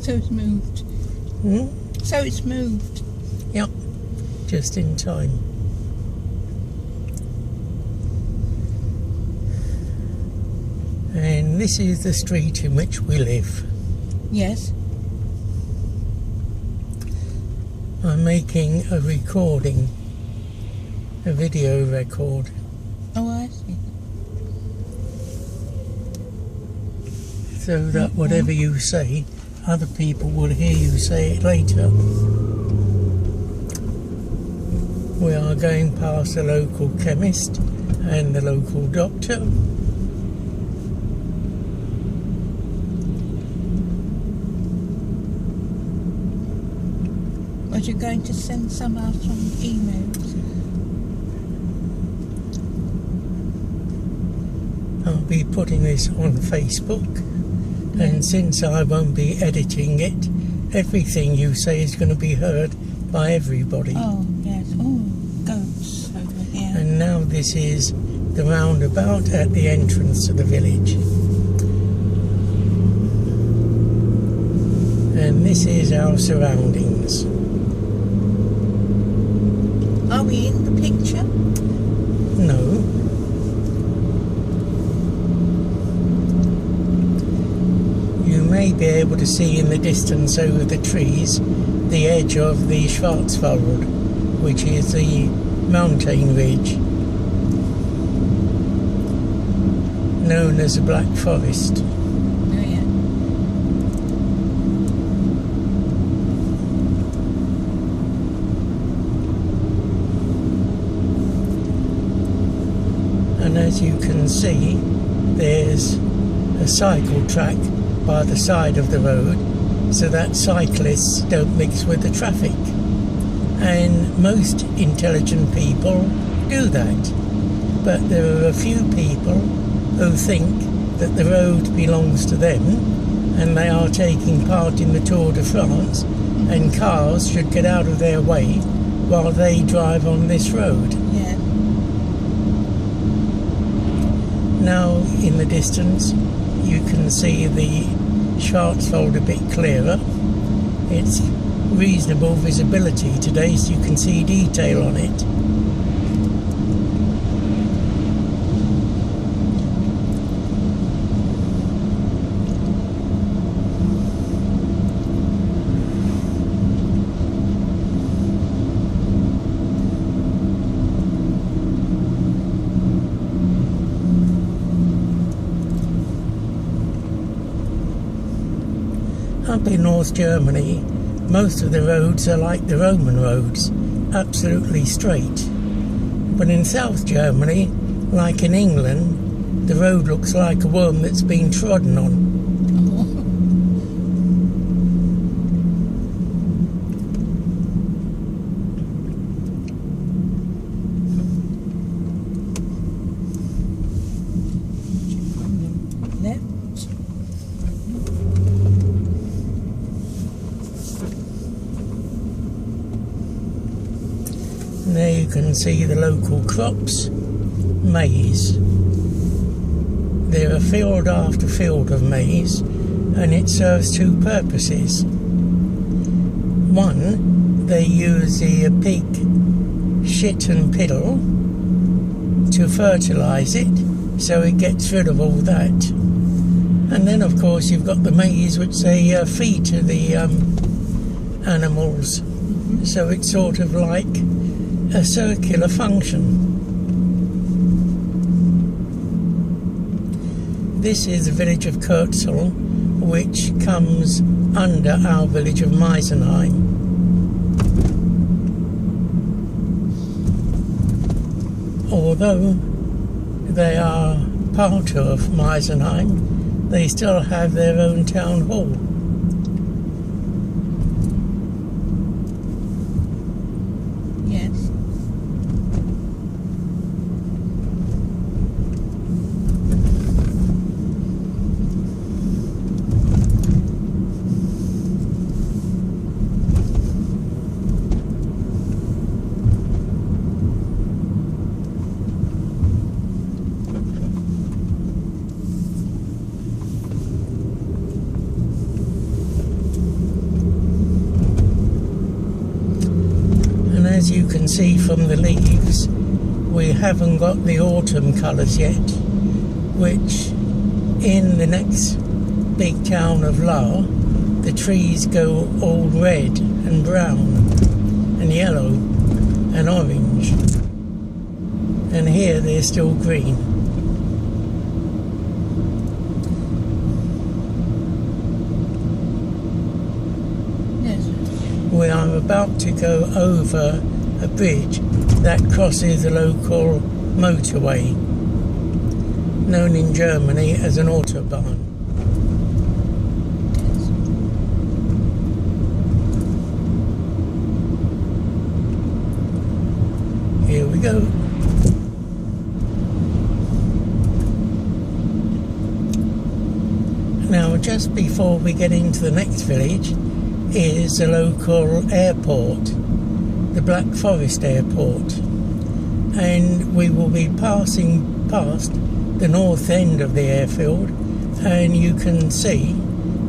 So it's moved. So it's moved. Yep, just in time. And this is the street in which we live. Yes. I'm making a recording, a video record. Oh, I see. So that whatever you say, other people will hear you say it later. We are going past the local chemist and the local doctor. Was you going to send some out on emails? I'll be putting this on Facebook, and since I won't be editing it, everything you say is going to be heard by everybody. Oh, yes. Oh, goats over here. And now this is the roundabout at the entrance to the village. And this is our surroundings. Are we in the picture? No. You may be able to see in the distance over the trees the edge of the Schwarzwald, which is the mountain ridge known as the Black Forest. Oh, yeah. And as you can see, there's a cycle track by the side of the road so that cyclists don't mix with the traffic. And most intelligent people do that. But there are a few people who think that the road belongs to them and they are taking part in the Tour de France, and cars should get out of their way while they drive on this road. Yeah. Now in the distance you can see the Schwarzwald a bit clearer. It's reasonable visibility today, so you can see detail on it. Up in North Germany, most of the roads are like the Roman roads, absolutely straight. But in South Germany, like in England, the road looks like a worm that's been trodden on. Left. And there you can see the local crops, maize. There are field after field of maize, and it serves two purposes. One, they use the pig shit and piddle to fertilise it, so it gets rid of all that. And then of course you've got the maize which they feed to the animals, so it's sort of like a circular function. This is the village of Kurzel, which comes under our village of Meisenheim. Although they are part of Meisenheim, they still have their own town hall. Yes. as you can see from the leaves, we haven't got the autumn colours yet, which in the next big town of La, the trees go all red and brown and yellow and orange, and here they're still green. We are about to go over a bridge that crosses a local motorway, known in Germany as an autobahn. Here we go. Now, just before we get into the next village is a local airport, the Black Forest Airport, and we will be passing past the north end of the airfield, and you can see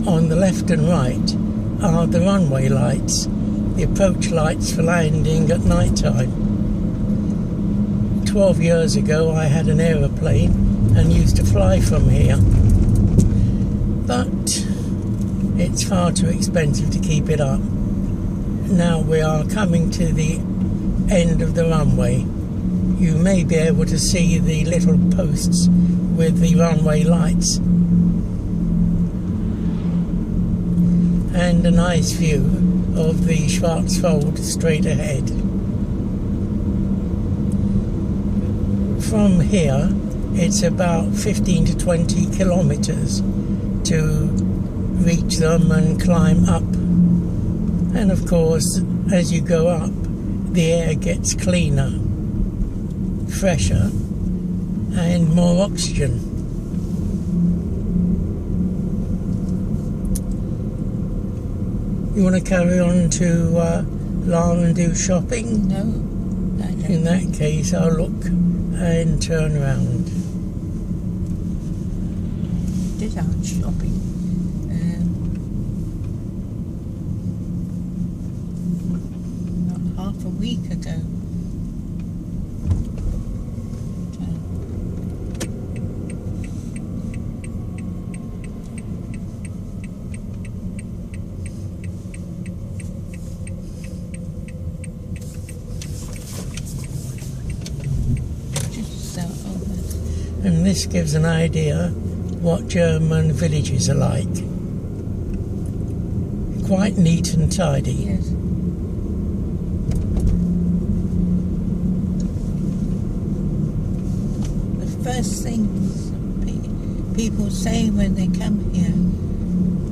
on the left and right are the runway lights, the approach lights for landing at night time. 12 years ago I had an aeroplane and used to fly from here, but it's far too expensive to keep it up. Now we are coming to the end of the runway. You may be able to see the little posts with the runway lights, and a nice view of the Schwarzwald straight ahead. From here it's about 15 to 20 kilometers to reach them and climb up, and of course as you go up the air gets cleaner, fresher and more oxygen. You want to carry on to Lahr and do shopping? No, I don't. In that case I'll look and turn around. Did our shopping. Not half a week ago. And this gives an idea what German villages are like. Quite neat and tidy. Yes. The first things people say when they come here,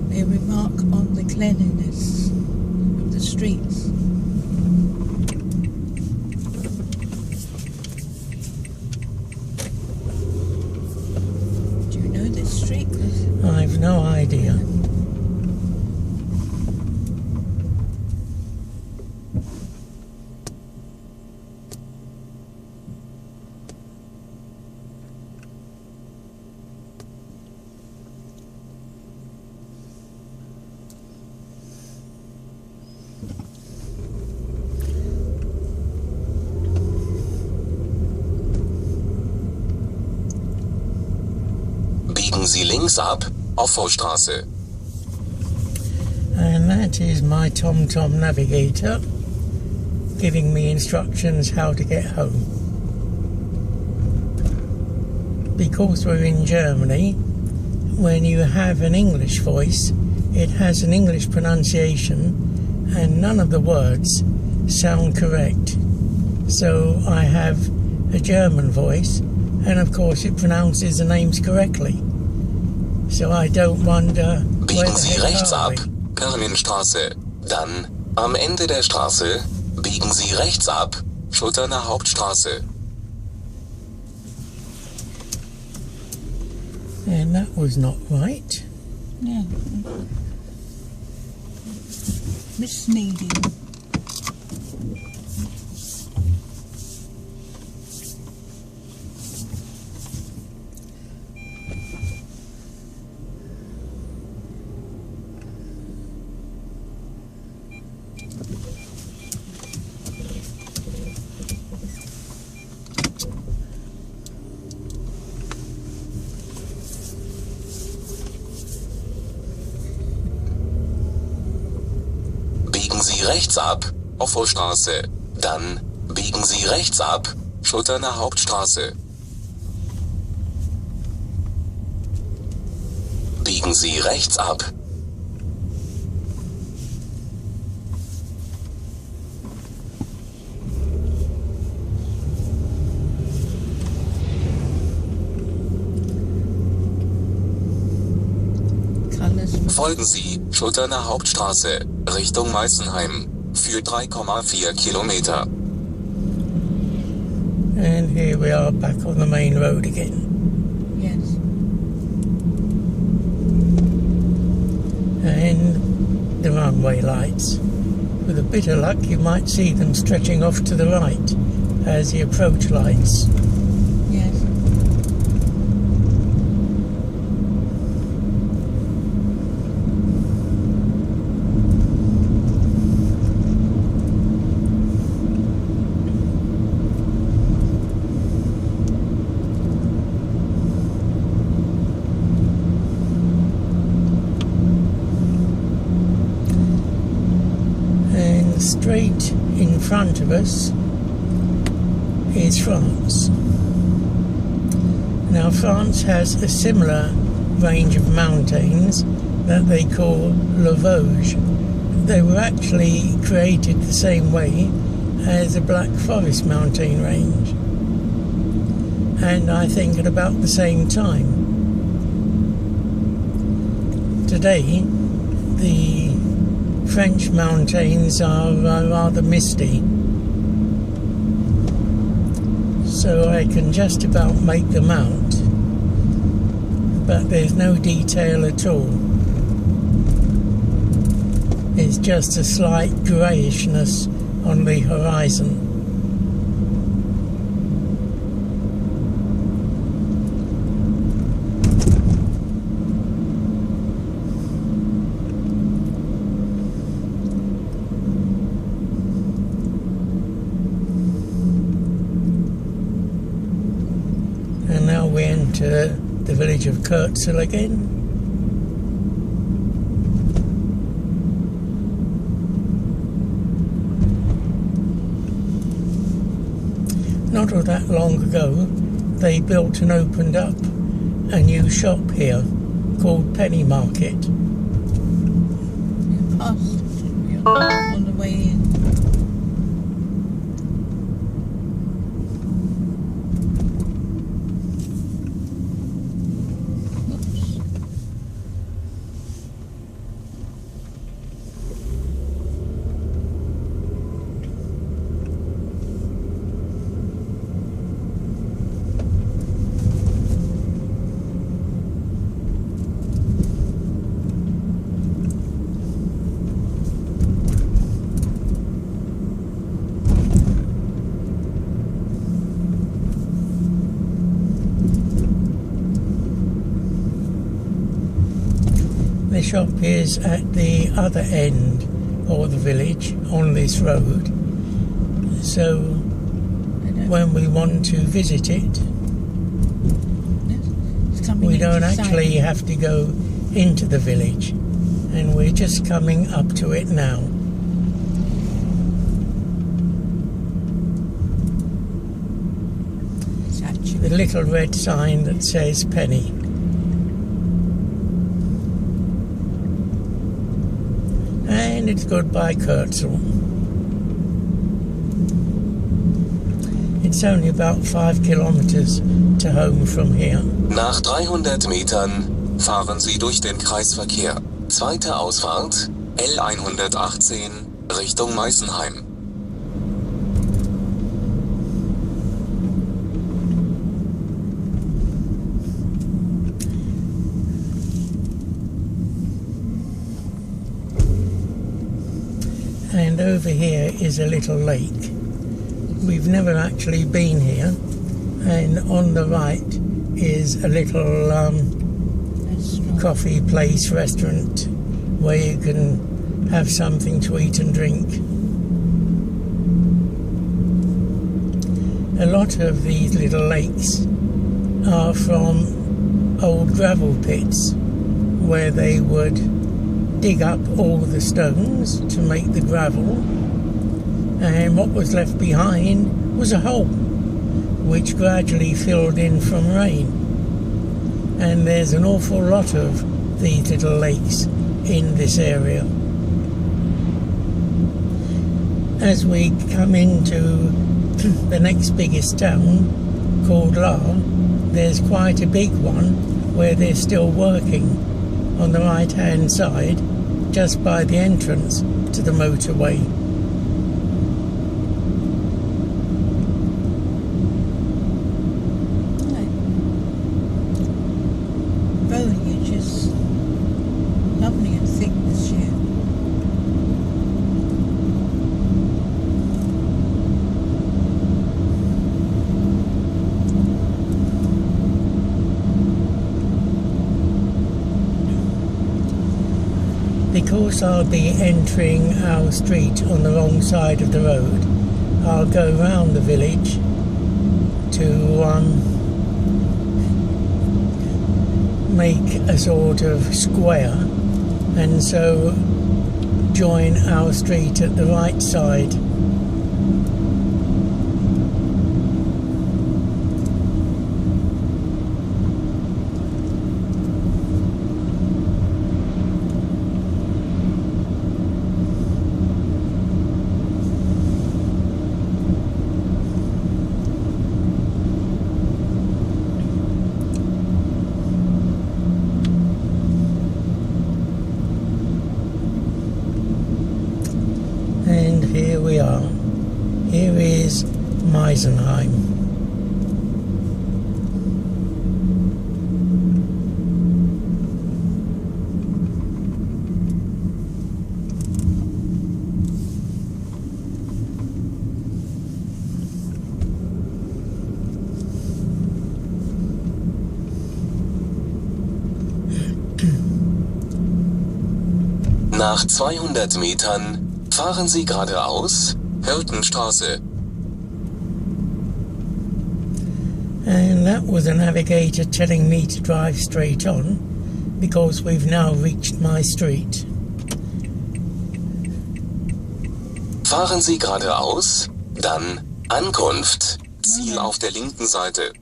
they remark on the cleanliness of the streets. I've no idea. Biegen Sie links ab auf Vollstraße. And that is my TomTom navigator giving me instructions how to get home. Because we're in Germany, when you have an English voice, it has an English pronunciation and none of the words sound correct. So I have a German voice, and of course it pronounces the names correctly. So I don't wonder where Biegen the Sie heck rechts are ab, we? Perlenstraße. Dann, am Ende der Straße, biegen Sie rechts ab, Schutterner Hauptstraße. And that was not right. Yeah. Misleading. biegen Sie rechts ab, auf Vorstraße. Dann biegen Sie rechts ab, Schutterner Hauptstraße. Biegen Sie rechts ab. Folgen Sie, Schutterner Hauptstraße, Richtung Meißenheim, für 3,4 Kilometer. And here we are back on the main road again. Yes. And the runway lights. With a bit of luck you might see them stretching off to the right as the approach lights. Yes. Straight in front of us is France. Now France has a similar range of mountains that they call Le Vosges. They were actually created the same way as the Black Forest mountain range, and I think at about the same time. Today the French mountains are rather misty, so I can just about make them out, but there's no detail at all. It's just a slight greyishness on the horizon. And now we enter the village of Kurzel again. Not all that long ago, they built and opened up a new shop here called Penny Market. We passed on the way in. The shop is at the other end of the village on this road, so when we want to visit it, we don't actually have to go into the village, and we're just coming up to it now. The little red sign that says Penny. And it's goodbye Kurzel. It's only about 5 kilometers to home from here. Nach 300 Metern fahren Sie durch den Kreisverkehr. Zweite Ausfahrt, L118, Richtung Meißenheim. And over here is a little lake. We've never actually been here, and on the right is a little coffee place, restaurant, where you can have something to eat and drink. A lot of these little lakes are from old gravel pits where they would dig up all the stones to make the gravel, and what was left behind was a hole which gradually filled in from rain. And there's an awful lot of these little lakes in this area. As we come into the next biggest town, called Lahr, there's quite a big one where they're still working on the right hand side, just by the entrance to the motorway. Foliage is lovely and thick this year. Because I'll be entering our street on the wrong side of the road, I'll go round the village to make a sort of square, and so join our street at the right side. And here we are. Here is Meisenheim. Nach 200 Metern fahren Sie geradeaus, Hürtenstraße. And that was a navigator telling me to drive straight on, because we've now reached my street. Fahren Sie geradeaus, dann Ankunft. Ziel auf der linken Seite.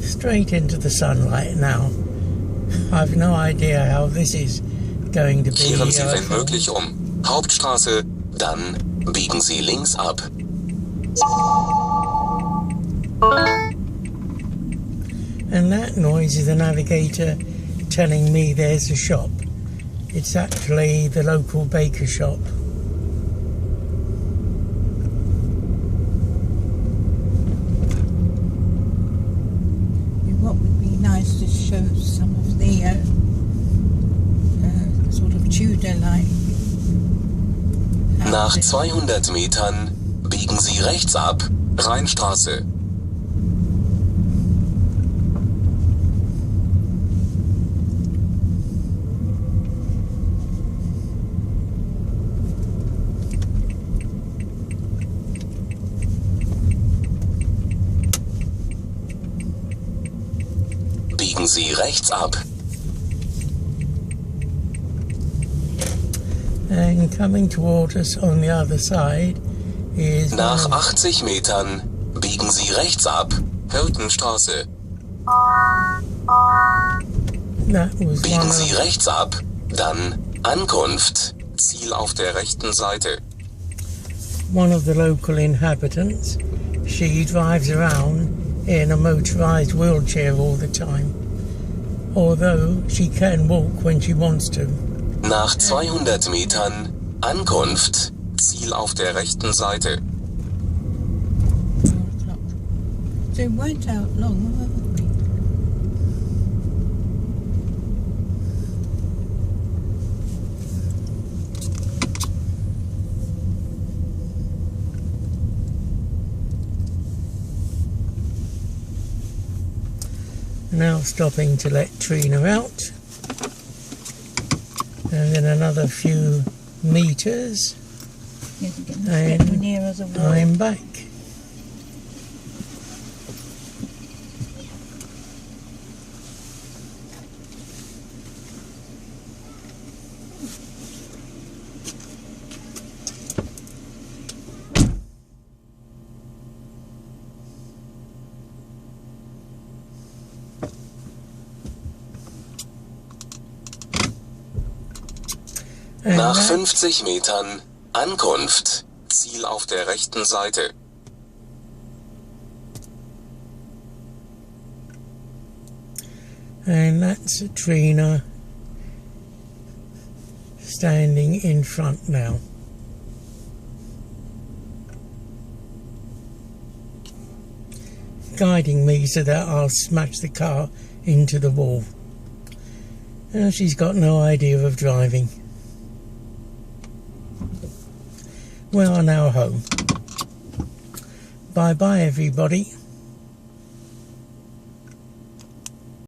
Straight into the sunlight now. I've no idea how this is going to be. Kehren Sie wenn möglich um. Hauptstraße, dann biegen Sie links ab. And that noise is the navigator telling me there's a shop. It's actually the local baker shop. What would be nice to show some of the sort of Tudor-like Nach houses. 200 Metern biegen Sie rechts ab, Rheinstraße. Biegen Sie rechts ab. And coming toward us on the other side is... Nach 80 Metern biegen Sie rechts ab, Hürtenstraße. That was Biegen Sie rechts ab, dann Ankunft. Ziel auf der rechten Seite. one of the local inhabitants. She drives around in a motorised wheelchair all the time, although she can walk when she wants to. Nach 200 Metern Ankunft. Ziel auf der rechten Seite. 4 o'clock. So it weren't out long, were we? Now stopping to let Trina out, and then another few meters And nearer the wall. I'm back. Nach 50 Metern, Ankunft, Ziel auf der rechten Seite. And that's Trina standing in front now. Guiding me so that I'll smash the car into the wall. Well, she's got no idea of driving. We are now home. Bye bye everybody.